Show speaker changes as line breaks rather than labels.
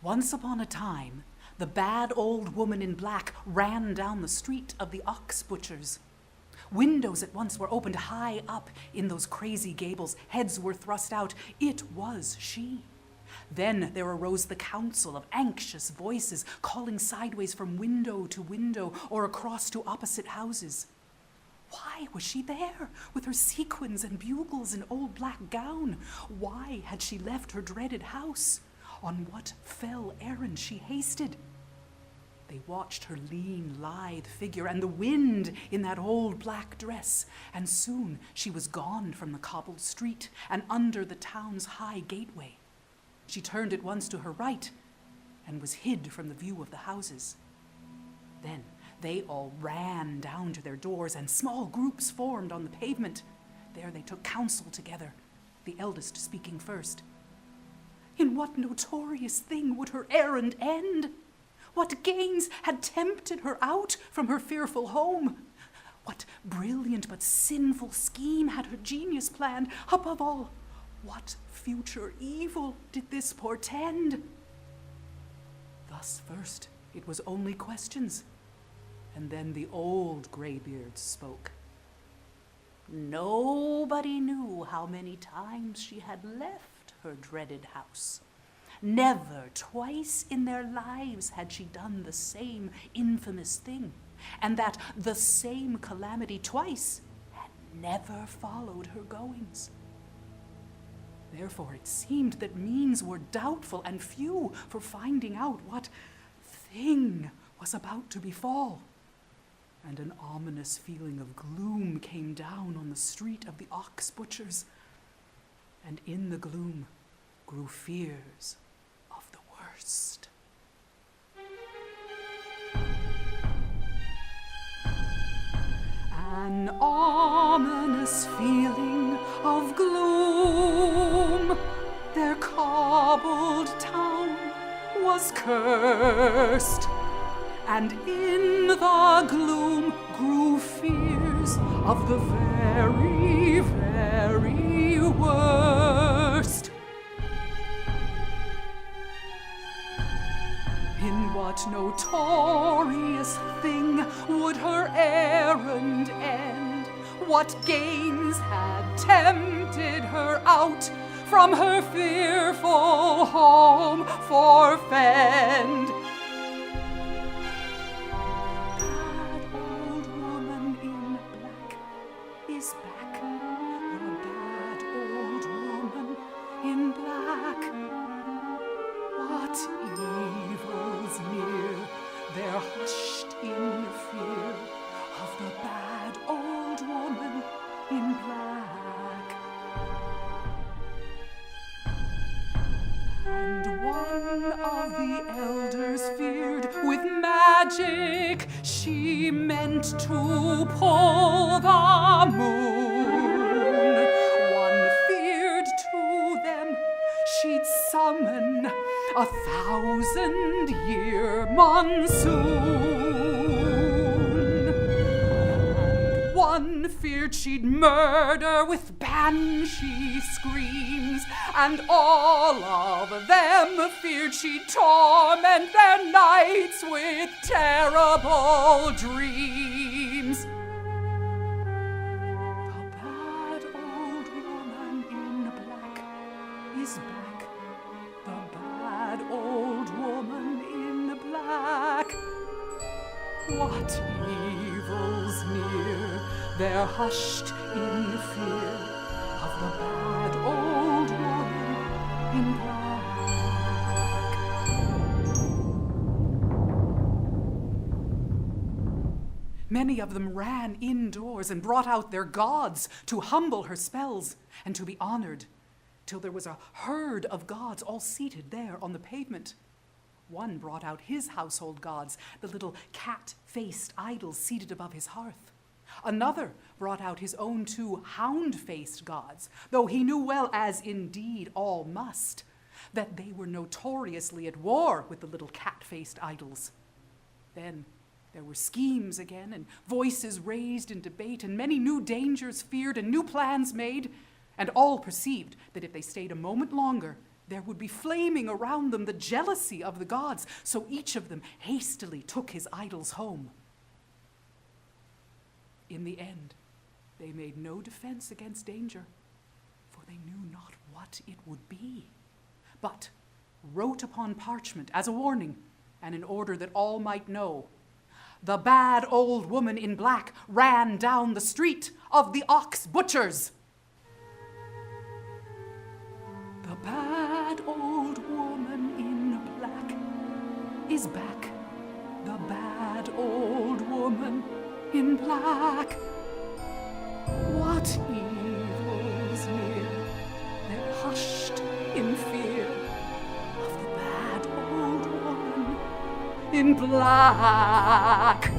Once upon a time, the bad old woman in black ran down the street of the ox butchers. Windows at once were opened high up in those crazy gables. Heads were thrust out. It was she. Then there arose the council of anxious voices, calling sideways from window to window or across to opposite houses. Why was she there, with her sequins and bugles and old black gown? Why had she left her dreaded house? On what fell errand she hasted? They watched her lean, lithe figure and the wind in that old black dress, and soon she was gone from the cobbled street and under the town's high gateway. She turned at once to her right and was hid from the view of the houses. Then they all ran down to their doors, and small groups formed on the pavement. There they took counsel together, the eldest speaking first. In what notorious thing would her errand end? What gains had tempted her out from her fearful home? What brilliant but sinful scheme had her genius planned? Above all, what future evil did this portend? Thus first it was only questions, and then the old graybeard spoke. Nobody knew how many times she had left her dreaded house. Never twice in their lives had she done the same infamous thing, and that the same calamity twice had never followed her goings. Therefore it seemed that means were doubtful and few for finding out what thing was about to befall. And an ominous feeling of gloom came down on the street of the ox butchers, and in the gloom grew fears of the worst. An ominous feeling of gloom, their cobbled town was cursed, and in the gloom grew fears of the very, very worst. In what notorious thing would her errand end? What gains had tempted her out from her fearful home forfend? That old woman in black is back. The bad old woman in black. What evils near, they're hushed in fear of the bad old woman in black. And one of the elders feared with magic she meant to pull the moon. One feared to them she'd summon 1,000-year monsoon. And one feared she'd murder with banshee screams, and all of them feared she'd torment their nights with terrible dreams. The bad old woman in black is back. The bad old woman in black. What evils near, they're hushed in fear of the bad old woman in black. Many of them ran indoors and brought out their gods to humble her spells and to be honored, till there was a herd of gods all seated there on the pavement. One brought out his household gods, the little cat-faced idols seated above his hearth. Another brought out his own 2 hound-faced gods, though he knew well, as indeed all must, that they were notoriously at war with the little cat-faced idols. Then there were schemes again, and voices raised in debate, and many new dangers feared and new plans made, and all perceived that if they stayed a moment longer, There would be flaming around them the jealousy of the gods, so each of them hastily took his idols home. In the end, they made no defense against danger, for they knew not what it would be, but wrote upon parchment as a warning, and in order that all might know, the bad old woman in black ran down the street of the ox butchers. The bad old woman in black is back. The bad old woman in black. What evils near? They're hushed in fear of the bad old woman in black.